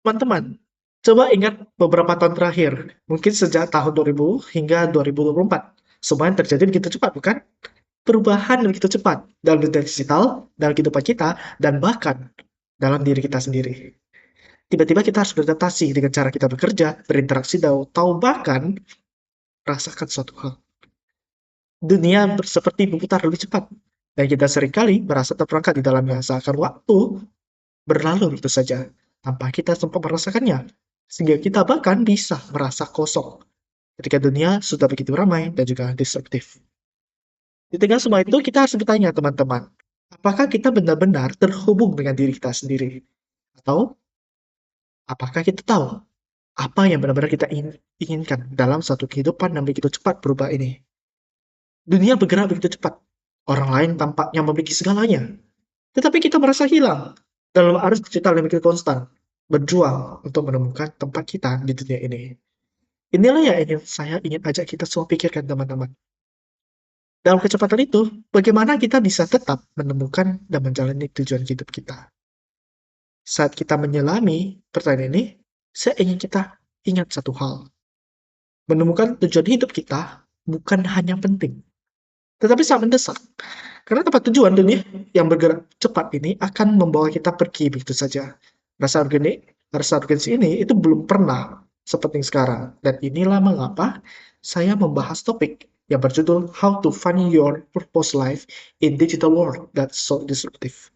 Teman-teman, coba ingat beberapa tahun terakhir, mungkin sejak tahun 2000 hingga 2024. Semua yang terjadi begitu cepat, bukan? Perubahan begitu cepat dalam dunia digital, dalam kehidupan kita, dan bahkan dalam diri kita sendiri. Tiba-tiba kita harus beradaptasi dengan cara kita bekerja, berinteraksi, atau bahkan merasakan suatu hal. Dunia seperti berputar lebih cepat, dan kita seringkali merasa terperangkap di dalamnya, seakan waktu berlalu begitu saja, tanpa kita sempat merasakannya, sehingga kita bahkan bisa merasa kosong ketika dunia sudah begitu ramai dan juga disruptif. Di tengah semua itu, kita harus bertanya, teman-teman, apakah kita benar-benar terhubung dengan diri kita sendiri? Atau apakah kita tahu apa yang benar-benar kita inginkan dalam satu kehidupan yang begitu cepat berubah ini? Dunia bergerak begitu cepat. Orang lain tampaknya memiliki segalanya, tetapi kita merasa hilang dalam arus digital yang begitu konstan, berjuang untuk menemukan tempat kita di dunia ini. Inilah yang saya ingin ajak kita semua pikirkan, teman-teman. Dalam kecepatan itu, bagaimana kita bisa tetap menemukan dan menjalani tujuan hidup kita? Saat kita menyelami pertanyaan ini, saya ingin kita ingat satu hal. Menemukan tujuan hidup kita bukan hanya penting, tetapi sangat mendesak. Karena tempat tujuan dunia yang bergerak cepat ini akan membawa kita pergi begitu saja. Rasa urgensi ini itu belum pernah sepenting sekarang. Dan inilah mengapa saya membahas topik yang berjudul How to Find Your Purpose Life in Digital World That's So Disruptive.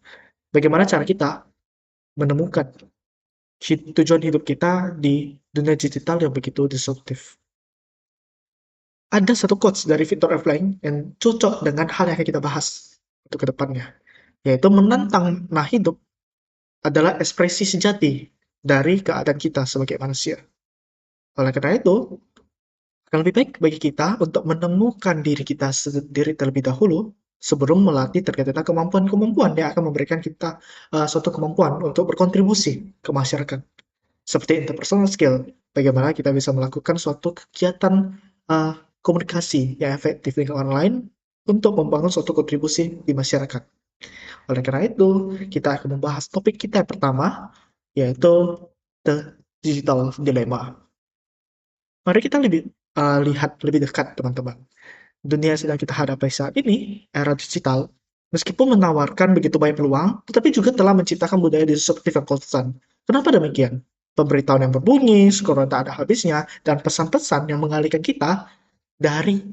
Bagaimana cara kita menemukan tujuan hidup kita di dunia digital yang begitu disruptif. Ada satu quotes dari Viktor Frankl yang cocok dengan hal yang akan kita bahas untuk kedepannya, yaitu menantang hidup adalah ekspresi sejati dari keadaan kita sebagai manusia. Oleh karena itu, akan lebih baik bagi kita untuk menemukan diri kita sendiri terlebih dahulu sebelum melatih terkait dengan kemampuan-kemampuan yang akan memberikan kita suatu kemampuan untuk berkontribusi ke masyarakat. Seperti interpersonal skill, bagaimana kita bisa melakukan suatu kegiatan uh, komunikasi yang efektif dengan orang lain untuk membangun suatu kontribusi di masyarakat. Oleh karena itu, kita akan membahas topik kita yang pertama, yaitu The Digital Dilemma. Mari kita lihat lebih dekat, teman-teman. Dunia yang sedang kita hadapi saat ini, era digital, meskipun menawarkan begitu banyak peluang, tetapi juga telah menciptakan budaya disruptif yang konstan. Kenapa demikian? Pemberitahuan yang berbunyi, scrollan tak ada habisnya, dan pesan-pesan yang mengalihkan kita dari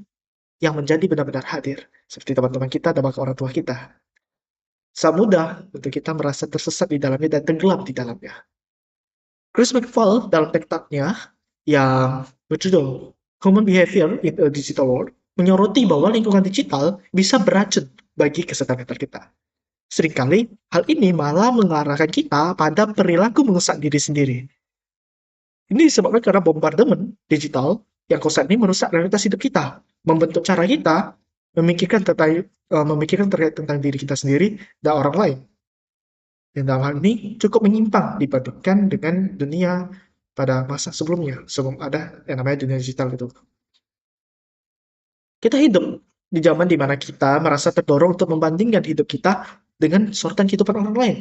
yang menjadi benar-benar hadir, seperti teman-teman kita dan bahkan orang tua kita. Sangat mudah untuk kita merasa tersesat di dalamnya dan tenggelam di dalamnya. Chris McFall dalam TED-nya yang berjudul Human Behavior in a Digital World menyoroti bahwa lingkungan digital bisa beracun bagi kesehatan mental kita. Seringkali hal ini malah mengarahkan kita pada perilaku merusak diri sendiri. Ini disebabkan karena bombardemen digital yang konstan ini merusak realitas hidup kita, membentuk cara kita memikirkan terkait tentang diri kita sendiri dan orang lain. Dan dalam hal ini cukup menyimpang dibandingkan dengan dunia pada masa sebelumnya, sebelum ada yang namanya dunia digital itu. Kita hidup di zaman dimana kita merasa terdorong untuk membandingkan hidup kita dengan sorotan kehidupan orang lain.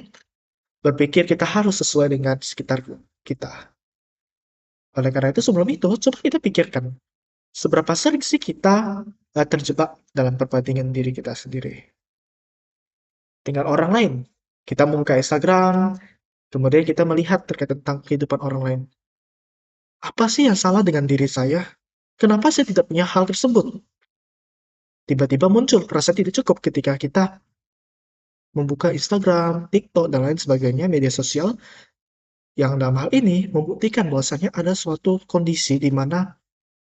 Berpikir kita harus sesuai dengan sekitar kita. Oleh karena itu, sebelum itu, coba kita pikirkan, seberapa sering sih kita terjebak dalam perbandingan diri kita sendiri dengan orang lain. Kita membuka Instagram, kemudian kita melihat terkait tentang kehidupan orang lain. Apa sih yang salah dengan diri saya? Kenapa saya tidak punya hal tersebut? Tiba-tiba muncul perasaan tidak cukup ketika kita membuka Instagram, TikTok, dan lain sebagainya, media sosial, yang dalam hal ini membuktikan bahwasanya ada suatu kondisi di mana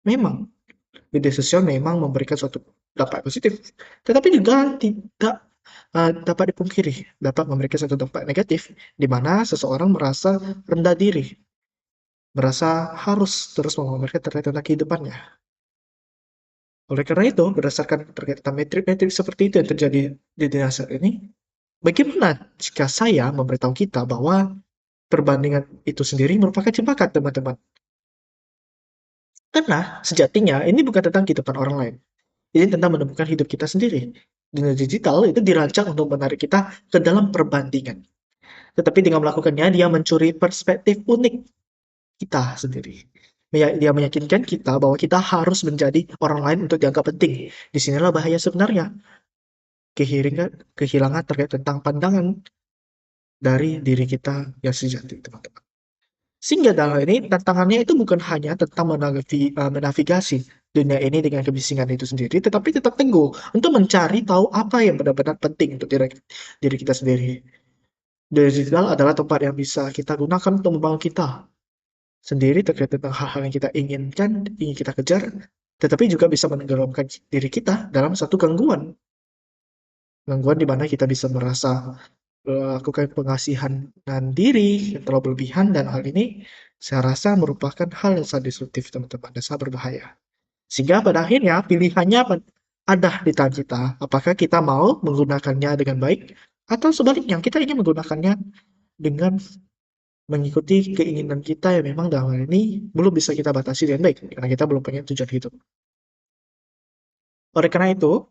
memang media sosial memang memberikan suatu dampak positif, tetapi juga tidak dapat dipungkiri, dapat memberikan suatu dampak negatif, di mana seseorang merasa rendah diri, merasa harus terus memamerkan terkait tentang kehidupannya. Oleh karena itu, berdasarkan terkait tentang metrik-metrik seperti itu yang terjadi di dunia saat ini, bagaimana jika saya memberitahu kita bahwa perbandingan itu sendiri merupakan jebakan, teman-teman? Karena sejatinya ini bukan tentang kehidupan orang lain. Ini tentang menemukan hidup kita sendiri. Dunia digital itu dirancang untuk menarik kita ke dalam perbandingan. Tetapi dengan melakukannya, dia mencuri perspektif unik kita sendiri. Dia meyakinkan kita bahwa kita harus menjadi orang lain untuk dianggap penting. Disinilah bahaya sebenarnya. Kehilangan terkait tentang pandangan dari diri kita yang sejati, teman-teman. Sehingga dalam ini tantangannya itu bukan hanya tentang menavigasi dunia ini dengan kebisingan itu sendiri, tetapi tetap teguh untuk mencari tahu apa yang benar-benar penting untuk diri kita sendiri. Digital adalah tempat yang bisa kita gunakan untuk membangun kita sendiri terkait tentang hal-hal yang kita inginkan, ingin kita kejar, tetapi juga bisa menenggelamkan diri kita dalam satu gangguan. Gangguan di mana kita bisa merasa melakukan pengasihan dan diri yang terlalu berlebihan, dan hal ini saya rasa merupakan hal yang sangat destruktif, teman-teman, dan sangat berbahaya. Sehingga pada akhirnya pilihannya ada di tangan kita. Apakah kita mau menggunakannya dengan baik, atau sebaliknya kita ingin menggunakannya dengan mengikuti keinginan kita yang memang dalam hal ini belum bisa kita batasi dengan baik, karena kita belum punya tujuan hidup. Oleh karena itu,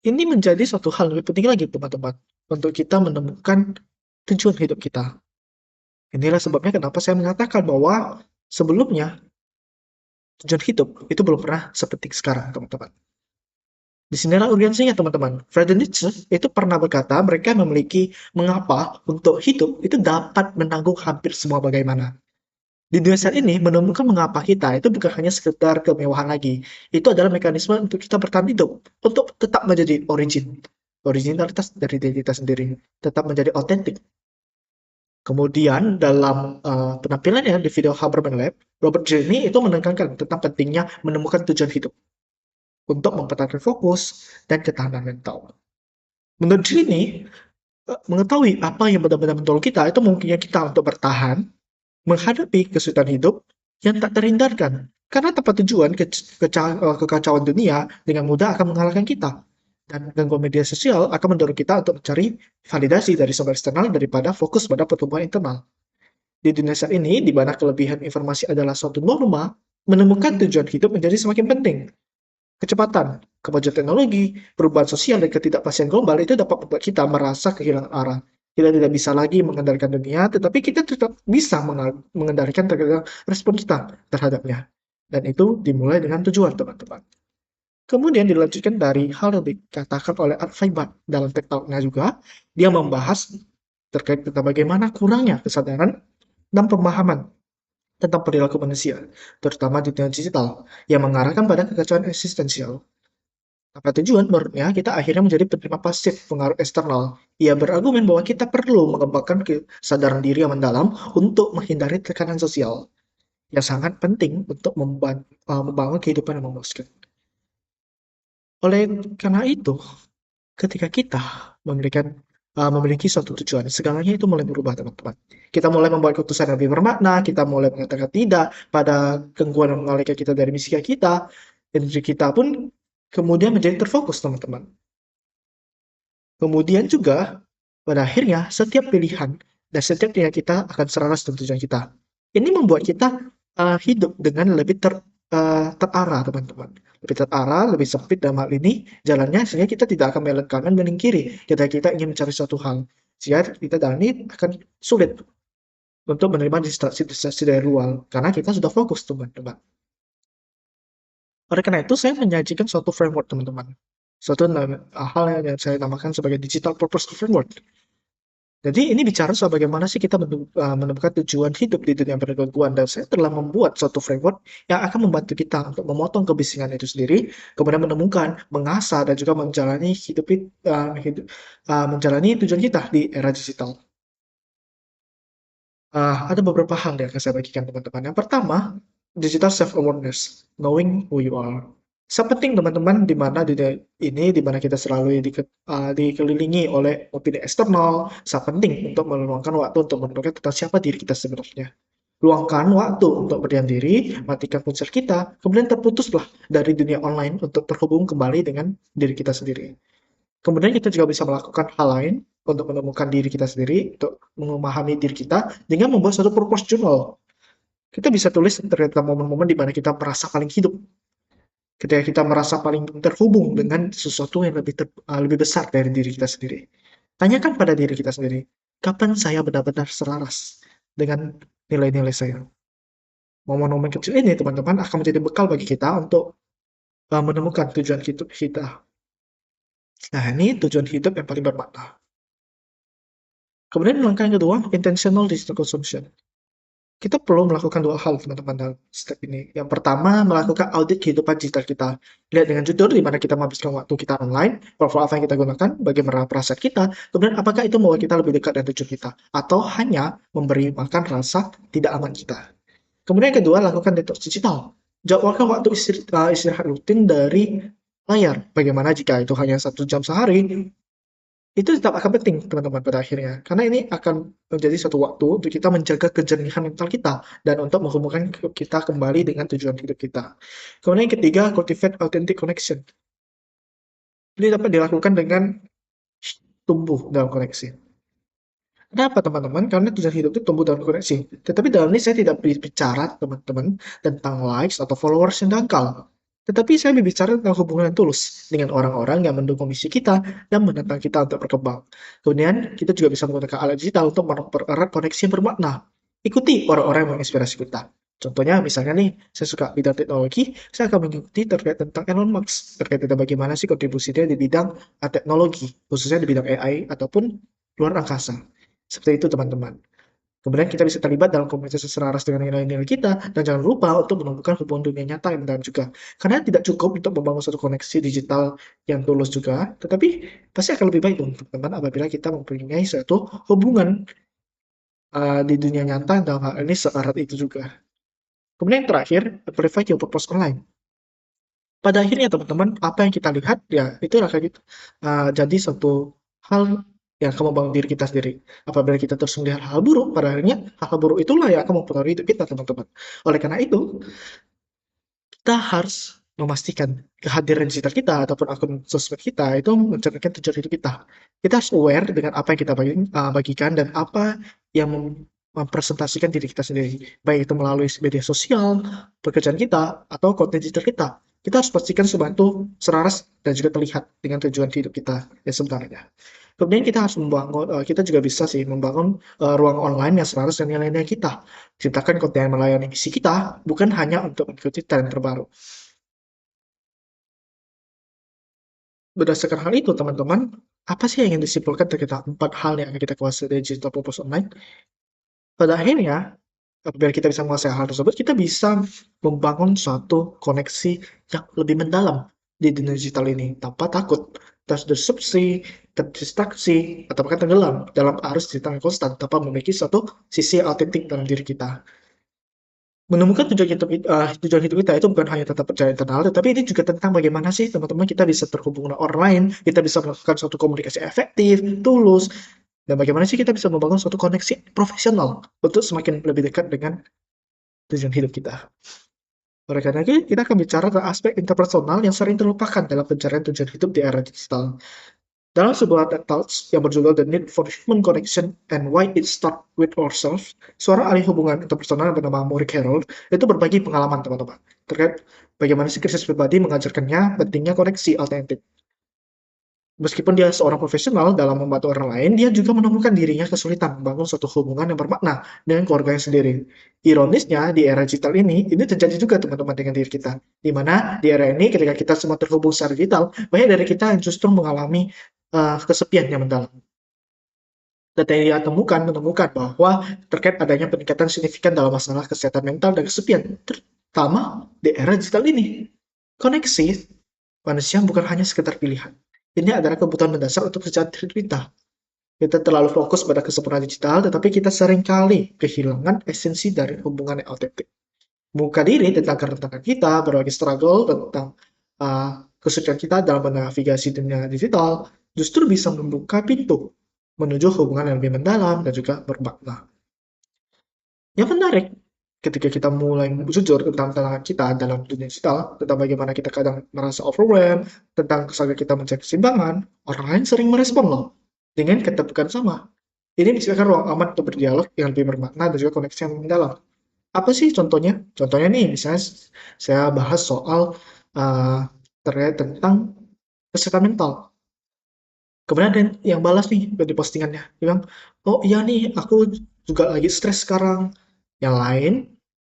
ini menjadi suatu hal lebih penting lagi, teman-teman, untuk kita menemukan tujuan hidup kita. Inilah sebabnya kenapa saya mengatakan bahwa sebelumnya tujuan hidup itu belum pernah sepenting sekarang, teman-teman. Di sinilah urgensinya, teman-teman. Friedrich Nietzsche itu pernah berkata mereka memiliki mengapa untuk hidup itu dapat menanggung hampir semua bagaimana. Di dunia saat ini, menemukan mengapa kita itu bukan hanya sekedar kemewahan lagi. Itu adalah mekanisme untuk kita bertahan hidup, untuk tetap menjadi originalitas dari diri kita sendiri, tetap menjadi otentik. Kemudian dalam penampilannya di video Habermas Lab, Robert Greene itu menekankan tentang pentingnya menemukan tujuan hidup untuk mempertahankan fokus dan ketahanan mental. Menurut Greene, mengetahui apa yang benar-benar mendorong kita itu memungkinkan kita untuk bertahan menghadapi kesulitan hidup yang tak terhindarkan. Karena tanpa tujuan, kekacauan dunia dengan mudah akan mengalahkan kita. Dan gangguan media sosial akan mendorong kita untuk mencari validasi dari sumber eksternal daripada fokus pada pertumbuhan internal. Di dunia saat ini, di mana kelebihan informasi adalah suatu norma, menemukan tujuan hidup menjadi semakin penting. Kecepatan, kemajuan teknologi, perubahan sosial, dan ketidakpastian global itu dapat membuat kita merasa kehilangan arah. Kita tidak bisa lagi mengendalikan dunia, tetapi kita tetap bisa mengendalikan respon kita terhadapnya. Dan itu dimulai dengan tujuan, teman-teman. Kemudian dilanjutkan dari hal yang dikatakan oleh Art Feibat dalam TED Talk-nya juga, dia membahas terkait tentang bagaimana kurangnya kesadaran dan pemahaman tentang perilaku manusia, terutama di dunia digital, yang mengarahkan pada kekacauan eksistensial. Tanpa tujuan, menurutnya, kita akhirnya menjadi penerima pasif pengaruh eksternal. Ia berargumen bahwa kita perlu mengembangkan kesadaran diri yang mendalam untuk menghindari tekanan sosial, yang sangat penting untuk membangun kehidupan yang memuaskan. Oleh karena itu, ketika kita memiliki suatu tujuan, segalanya itu mulai berubah, teman-teman. Kita mulai membuat keputusan yang lebih bermakna, kita mulai mengatakan tidak pada gangguan yang mengalihkan kita dari misi kita, dan diri kita pun kemudian menjadi terfokus, teman-teman. Kemudian juga, pada akhirnya, setiap pilihan dan setiap pilihan kita akan selaras dengan tujuan kita. Ini membuat kita hidup dengan lebih terarah, teman-teman. Lebih terarah, lebih sempit dalam hal ini jalannya, sehingga kita tidak akan belok kanan belok kiri ketika kita ingin mencari suatu hal. Sehingga kita dalam ini akan sulit untuk menerima distraksi dari luar, karena kita sudah fokus, teman-teman. Oleh karena itu, saya menyajikan suatu framework, teman-teman. Suatu hal yang saya namakan sebagai digital purpose framework. Jadi ini bicara soal bagaimana sih kita menemukan tujuan hidup di dunia pergaulan, dan saya telah membuat suatu framework yang akan membantu kita untuk memotong kebisingan itu sendiri, kemudian menemukan, mengasah, dan juga menjalani menjalani tujuan kita di era digital. Ada beberapa hal yang akan saya bagikan, teman-teman. Yang pertama, digital self-awareness, knowing who you are. Sangat penting, teman-teman, di mana di mana kita selalu dikelilingi oleh opini eksternal. Sangat penting untuk meluangkan waktu untuk menentukan tentang siapa diri kita sebenarnya. Luangkan waktu untuk berdiam diri, matikan ponsel kita, kemudian terputuslah dari dunia online untuk terhubung kembali dengan diri kita sendiri. Kemudian kita juga bisa melakukan hal lain untuk menemukan diri kita sendiri, untuk memahami diri kita dengan membuat suatu purpose journal. Kita bisa tulis terkait momen-momen di mana kita merasa paling hidup, ketika kita merasa paling terhubung dengan sesuatu yang lebih besar dari diri kita sendiri. Tanyakan pada diri kita sendiri, Kapan saya benar-benar selaras dengan nilai-nilai saya? Momen-momen kecil ini, teman-teman, akan menjadi bekal bagi kita untuk menemukan tujuan hidup kita. Nah, ini tujuan hidup yang paling bermakna. Kemudian langkah yang kedua, intentional digital consumption. Kita perlu melakukan dua hal, teman-teman, dalam step ini. Yang pertama, melakukan audit kehidupan digital kita. Lihat dengan jujur di mana kita menghabiskan waktu kita online, platform apa yang kita gunakan, bagaimana perasaan kita, kemudian apakah itu membuat kita lebih dekat dengan tujuan kita, atau hanya memberi makan rasa tidak aman kita. Kemudian yang kedua, lakukan detox digital. Jadwalkan waktu istirahat rutin dari layar. Bagaimana jika itu hanya 1 jam sehari, itu tetap akan penting, teman-teman, pada akhirnya. Karena ini akan menjadi satu waktu untuk kita menjaga kejernihan mental kita dan untuk menghubungkan kita kembali dengan tujuan hidup kita. Kemudian yang ketiga, cultivate authentic connection. Ini dapat dilakukan dengan tumbuh dalam koneksi. Kenapa, teman-teman? Karena tujuan hidup itu tumbuh dalam koneksi. Tetapi dalam ini saya tidak berbicara, teman-teman, tentang likes atau followers yang dangkal. Tetapi saya berbicara tentang hubungan yang tulus dengan orang-orang yang mendukung misi kita dan menentang kita untuk berkembang. Kemudian, kita juga bisa menggunakan alat digital untuk mempererat koneksi yang bermakna. Ikuti orang-orang yang menginspirasi kita. Contohnya, misalnya nih, saya suka bidang teknologi, saya akan mengikuti terkait tentang Elon Musk, terkait tentang bagaimana sih kontribusinya di bidang teknologi, khususnya di bidang AI ataupun luar angkasa. Seperti itu, teman-teman. Kemudian kita bisa terlibat dalam komunitas yang selaras dengan nilai-nilai kita, dan jangan lupa untuk menumbuhkan hubungan dunia nyata yang mendalam juga. Karena tidak cukup untuk membangun suatu koneksi digital yang tulus juga, tetapi pasti akan lebih baik dong, teman-teman, apabila kita mempunyai suatu hubungan di dunia nyata dalam hal ini seerat itu juga. Kemudian yang terakhir, amplify your purpose online. Pada akhirnya, teman-teman, apa yang kita lihat ya itu akan jadi satu hal yang akan membangun diri kita sendiri. Apabila kita terus melihat hal buruk, pada akhirnya hal buruk itulah yang akan mempengaruhi hidup kita, teman-teman. Oleh karena itu, kita harus memastikan kehadiran digital kita ataupun akun sosmed kita itu mencerminkan tujuan hidup kita. Kita harus aware dengan apa yang kita bagikan dan apa yang mempresentasikan diri kita sendiri, baik itu melalui media sosial, pekerjaan kita, atau konten digital kita. Kita harus pastikan semua itu selaras dan juga terlihat dengan tujuan hidup kita yang sebenarnya. Kemudian kita harus membangun, kita juga bisa sih membangun ruang online yang selaras dengan nilai-nilai kita. Ciptakan konten yang melayani misi kita, bukan hanya untuk mengikuti tren terbaru. Berdasarkan hal itu, teman-teman, apa sih yang ingin disimpulkan terkait 4 hal yang akan kita kuasai dari digital purpose online? Pada akhirnya, apabila kita bisa menguasai hal tersebut, kita bisa membangun suatu koneksi yang lebih mendalam di dunia digital ini tanpa takut terdisrupsi, terdistraksi, atau bahkan tenggelam dalam arus digital yang konstan tanpa memiliki suatu sisi autentik dalam diri kita. Menemukan tujuan hidup kita itu bukan hanya tentang pencarian internal, tetapi ini juga tentang bagaimana sih, teman-teman, kita bisa terhubung dengan orang lain, kita bisa melakukan suatu komunikasi efektif, tulus, dan bagaimana sih kita bisa membangun suatu koneksi profesional untuk semakin lebih dekat dengan tujuan hidup kita. Oleh karena itu, kita akan bicara tentang aspek interpersonal yang sering terlupakan dalam pencarian tujuan hidup di era digital. Dalam sebuah TED Talks yang berjudul The Need for Human Connection and Why It Starts with Ourselves, seorang ahli hubungan interpersonal yang bernama Maury Carroll itu berbagi pengalaman, teman-teman, terkait bagaimana sih krisis pribadi mengajarkannya pentingnya koneksi autentik. Meskipun dia seorang profesional dalam membantu orang lain, dia juga menemukan dirinya kesulitan membangun suatu hubungan yang bermakna dengan keluarganya sendiri. Ironisnya, di era digital ini terjadi juga, teman-teman, dengan diri kita. Di mana di era ini ketika kita semua terhubung secara digital, banyak dari kita yang justru mengalami kesepian yang mendalam. Data yang dia menemukan bahwa terkait adanya peningkatan signifikan dalam masalah kesehatan mental dan kesepian, terutama di era digital ini. Koneksi manusia bukan hanya sekedar pilihan. Ini adalah kebutuhan mendasar untuk kesejahteraan kita. Kita terlalu fokus pada kesempurnaan digital, tetapi kita seringkali kehilangan esensi dari hubungan yang autentik. Membuka diri tentang kerentanan kita, berbagi struggle tentang kesulitan kita dalam menavigasi dunia digital, justru bisa membuka pintu menuju hubungan yang lebih mendalam dan juga bermakna. Yang menarik, ketika kita mulai jujur tentang tantangan kita dalam dunia digital, tentang bagaimana kita kadang merasa overwhelmed, tentang kesalahan kita mencari keseimbangan, orang lain sering merespon loh dengan keterbukaan sama. Ini menciptakan ruang aman untuk berdialog yang lebih bermakna dan juga koneksi yang mendalam. Apa sih contohnya? Contohnya nih, misalnya saya bahas soal terkait tentang kesehatan mental. Kemudian ada yang balas nih di postingannya, dia bilang, "Oh iya nih, aku juga lagi stres sekarang." Yang lain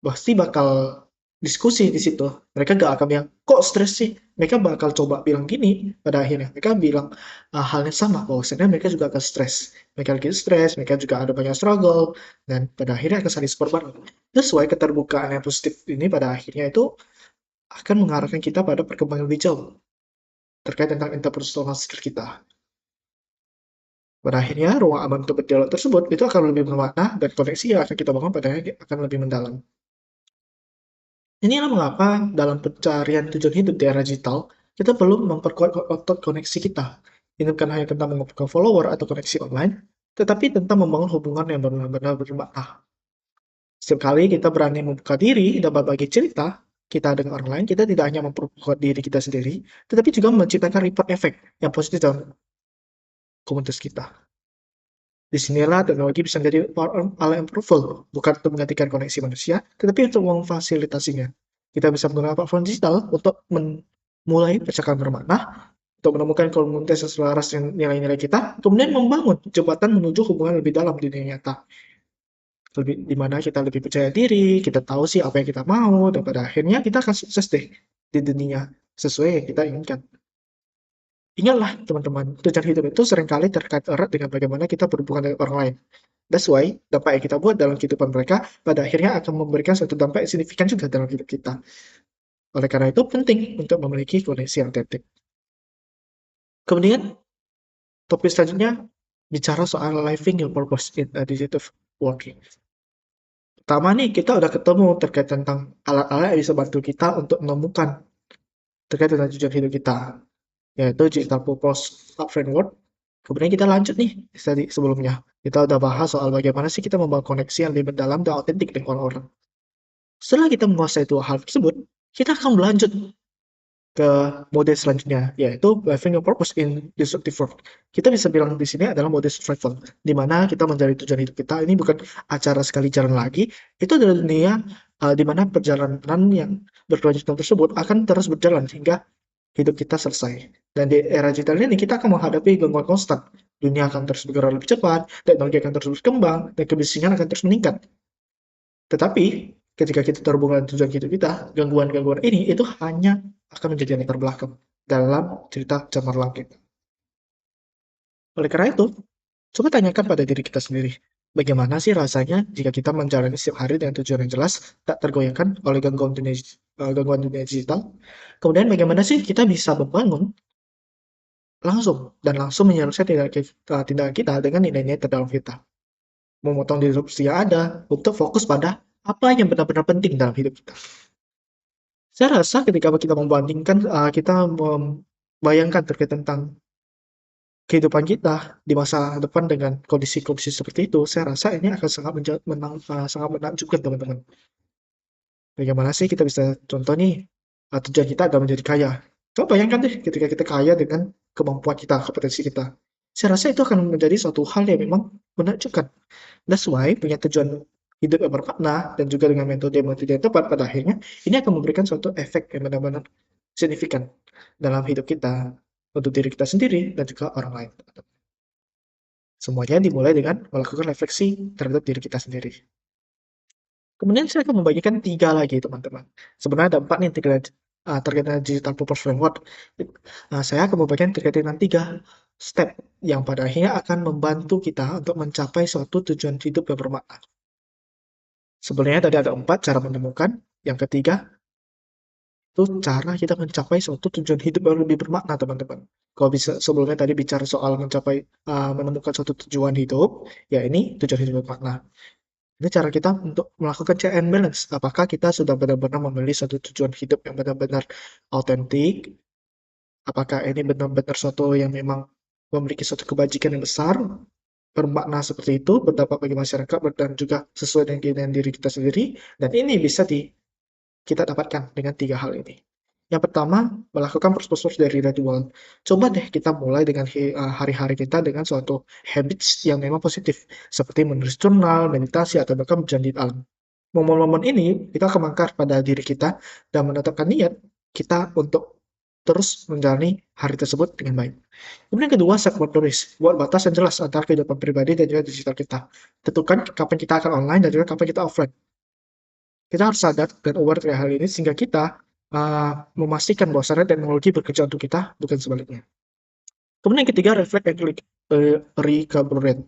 pasti bakal diskusi di situ. Mereka gak akan bilang, "Kok stres sih?" Mereka bakal coba bilang gini, pada akhirnya mereka bilang hal yang sama, bahwasanya mereka juga akan stres. Mereka lagi stres, mereka juga ada banyak struggle, dan pada akhirnya akan saling support bareng. Sesuai keterbukaan yang positif ini pada akhirnya itu akan mengarahkan kita pada perkembangan lebih jauh terkait tentang interpersonal skill kita. Pada akhirnya, ruang aman untuk berdialog tersebut itu akan lebih bermakna dan koneksi yang akan kita bangun pada akhirnya akan lebih mendalam. Inilah mengapa dalam pencarian tujuan hidup di era digital, kita perlu memperkuat otot koneksi kita. Ini bukan hanya tentang mengumpulkan follower atau koneksi online, tetapi tentang membangun hubungan yang benar-benar bermakna. Setiap kali kita berani membuka diri dan berbagi cerita kita dengan orang lain, kita tidak hanya memperkuat diri kita sendiri, tetapi juga menciptakan ripple effect yang positif dalam komunitas kita. Disinilah teknologi bisa menjadi alat yang powerful, bukan untuk menggantikan koneksi manusia, tetapi untuk memfasilitasinya. Kita bisa menggunakan platform digital untuk memulai percakapan bermakna, untuk menemukan komunitas yang selaras dengan nilai-nilai kita, kemudian membangun jembatan menuju hubungan lebih dalam di dunia nyata. Lebih, di mana kita lebih percaya diri, kita tahu sih apa yang kita mau, dan pada akhirnya kita akan sukses deh di dunia sesuai yang kita inginkan. Ingatlah teman-teman, tujuan hidup itu seringkali terkait erat dengan bagaimana kita berhubungan dengan orang lain. That's why dampak yang kita buat dalam kehidupan mereka pada akhirnya akan memberikan suatu dampak yang signifikan juga dalam hidup kita. Oleh karena itu penting untuk memiliki koneksi yang otentik. Kemudian topik selanjutnya bicara soal living your purpose in a digital working. Pertama nih kita udah ketemu terkait tentang alat-alat yang bisa bantu kita untuk menemukan terkait tentang tujuan hidup kita, yaitu digital purpose framework. Kemudian kita lanjut nih tadi sebelumnya. Kita udah bahas soal bagaimana sih kita membangun koneksi yang lebih mendalam dan otentik dengan orang-orang. Setelah kita menguasai dua hal tersebut, kita akan berlanjut ke mode selanjutnya, yaitu living your purpose in disruptive world. Kita bisa bilang di sini adalah mode survival, di mana kita mencari tujuan hidup kita. Ini bukan acara sekali jalan lagi, itu adalah dunia di mana perjalanan yang berkelanjutan tersebut akan terus berjalan hingga hidup kita selesai. Dan di era digital ini kita akan menghadapi gangguan konstan. Dunia akan terus bergerak lebih cepat, teknologi akan terus berkembang, dan kebisingan akan terus meningkat. Tetapi, ketika kita terhubung dengan tujuan hidup kita, gangguan-gangguan ini itu hanya akan menjadi latar belakang dalam cerita cemerlang kita. Oleh karena itu, coba tanyakan pada diri kita sendiri, bagaimana sih rasanya jika kita menjalani setiap hari dengan tujuan yang jelas, tak tergoyahkan oleh gangguan dunia digital? Kemudian bagaimana sih kita bisa membangun langsung menyelesaikan tindakan kita dengan nilai-nilai terdalam kita, memotong disrupsi yang ada untuk fokus pada apa yang benar-benar penting dalam hidup kita. Saya rasa ketika kita membandingkan, kita membayangkan terkait tentang kehidupan kita di masa depan dengan kondisi-kondisi seperti itu, saya rasa ini akan sangat menakjubkan teman-teman. Bagaimana sih kita bisa contoh nih, tujuan kita adalah menjadi kaya. Coba bayangkan deh ketika kita kaya dengan kemampuan kita, kompetensi kita. Saya rasa itu akan menjadi suatu hal yang memang menakjubkan. That's why punya tujuan hidup yang bermakna dan juga dengan metode-metode yang tepat pada akhirnya ini akan memberikan suatu efek yang benar-benar signifikan dalam hidup kita untuk diri kita sendiri dan juga orang lain. Semuanya dimulai dengan melakukan refleksi terhadap diri kita sendiri. Kemudian saya akan membagikan 3 lagi teman-teman. Sebenarnya ada 4 nih terkait dengan digital purpose framework. Saya akan membagikan terkait dengan 3 step yang pada akhirnya akan membantu kita untuk mencapai suatu tujuan hidup yang bermakna. Sebenarnya tadi ada 4 cara menemukan, yang ketiga itu cara kita mencapai suatu tujuan hidup yang lebih bermakna teman-teman. Kalau bisa sebelumnya tadi bicara soal menemukan suatu tujuan hidup, ya ini tujuan hidup bermakna. Ini cara kita untuk melakukan check and balance. Apakah kita sudah benar-benar memilih suatu tujuan hidup yang benar-benar autentik? Apakah ini benar-benar suatu yang memang memiliki suatu kebajikan yang besar, bermakna seperti itu, berdampak bagi masyarakat, dan juga sesuai dengan diri kita sendiri? Dan ini bisa kita dapatkan dengan 3 hal ini. Yang pertama, melakukan proses dari ritual. Coba deh kita mulai dengan hari-hari kita dengan suatu habits yang memang positif, seperti menulis jurnal, meditasi, atau bahkan berjalan di alam. Momen-momen ini kita akan mengangkat pada diri kita dan menetapkan niat kita untuk terus menjalani hari tersebut dengan baik. Kemudian yang kedua, set boundaries. Buat batas yang jelas antara kehidupan pribadi dan juga digital kita. Tentukan kapan kita akan online dan juga kapan kita offline. Kita harus sadar dan aware terhadap hal ini sehingga kita memastikan bahwa teknologi bekerja untuk kita, bukan sebaliknya. Kemudian yang ketiga, reflect and recalibrate.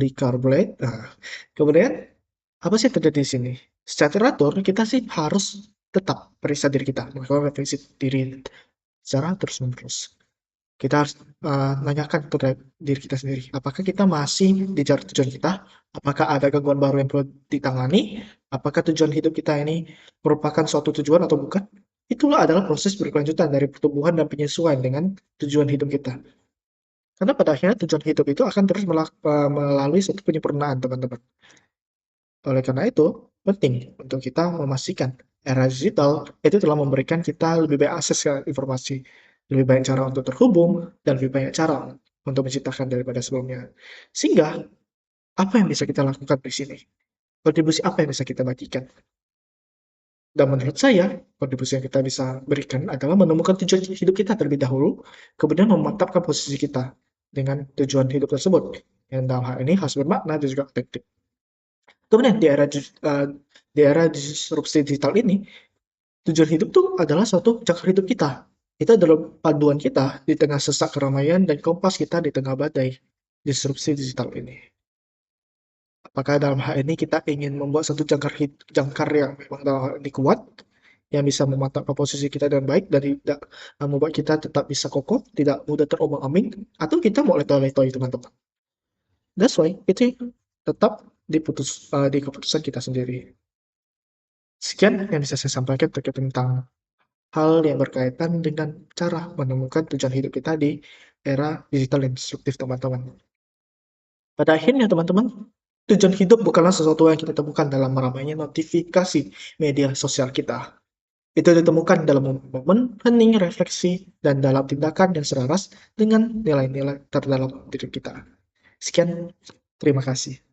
Recalibrate. Kemudian apa sih yang terjadi di sini? Secara teratur, kita sih harus tetap periksa diri kita, melakukan refleksi diri secara terus-menerus. Kita harus nanyakan ke diri kita sendiri, apakah kita masih di jalan tujuan kita? Apakah ada gangguan baru yang perlu ditangani? Apakah tujuan hidup kita ini merupakan suatu tujuan atau bukan? Itulah adalah proses berkelanjutan dari pertumbuhan dan penyesuaian dengan tujuan hidup kita. Karena pada akhirnya tujuan hidup itu akan terus melalui suatu penyempurnaan, teman-teman. Oleh karena itu, penting untuk kita memastikan era digital itu telah memberikan kita lebih banyak akses ke informasi, lebih banyak cara untuk terhubung, dan lebih banyak cara untuk menciptakan daripada sebelumnya. Sehingga, apa yang bisa kita lakukan di sini? Kontribusi apa yang bisa kita bagikan? Dan menurut saya, kontribusi yang kita bisa berikan adalah menemukan tujuan hidup kita terlebih dahulu, kemudian memantapkan posisi kita dengan tujuan hidup tersebut. Yang dalam hal ini harus bermakna dan juga efektif. Kemudian di era disrupsi digital ini, tujuan hidup tuh adalah suatu jangkar hidup kita. Itu adalah panduan kita di tengah sesak keramaian dan kompas kita di tengah badai disrupsi digital ini. Apakah dalam hal ini kita ingin membuat satu jangkar yang memang dalam hal ini kuat, yang bisa memantapkan posisi kita dengan baik dan tidak membuat kita tetap bisa kokoh, tidak mudah terombang-ambing, atau kita mau letoy-letoy, teman-teman. That's why itu tetap di keputusan kita sendiri. Sekian yang bisa saya sampaikan terkait tentang hal yang berkaitan dengan cara menemukan tujuan hidup kita di era digital yang disruptif, teman-teman. Pada akhirnya, teman-teman, tujuan hidup bukanlah sesuatu yang kita temukan dalam ramainya notifikasi media sosial kita. Itu ditemukan dalam momen hening, refleksi, dan dalam tindakan yang selaras dengan nilai-nilai terdalam diri kita. Sekian, terima kasih.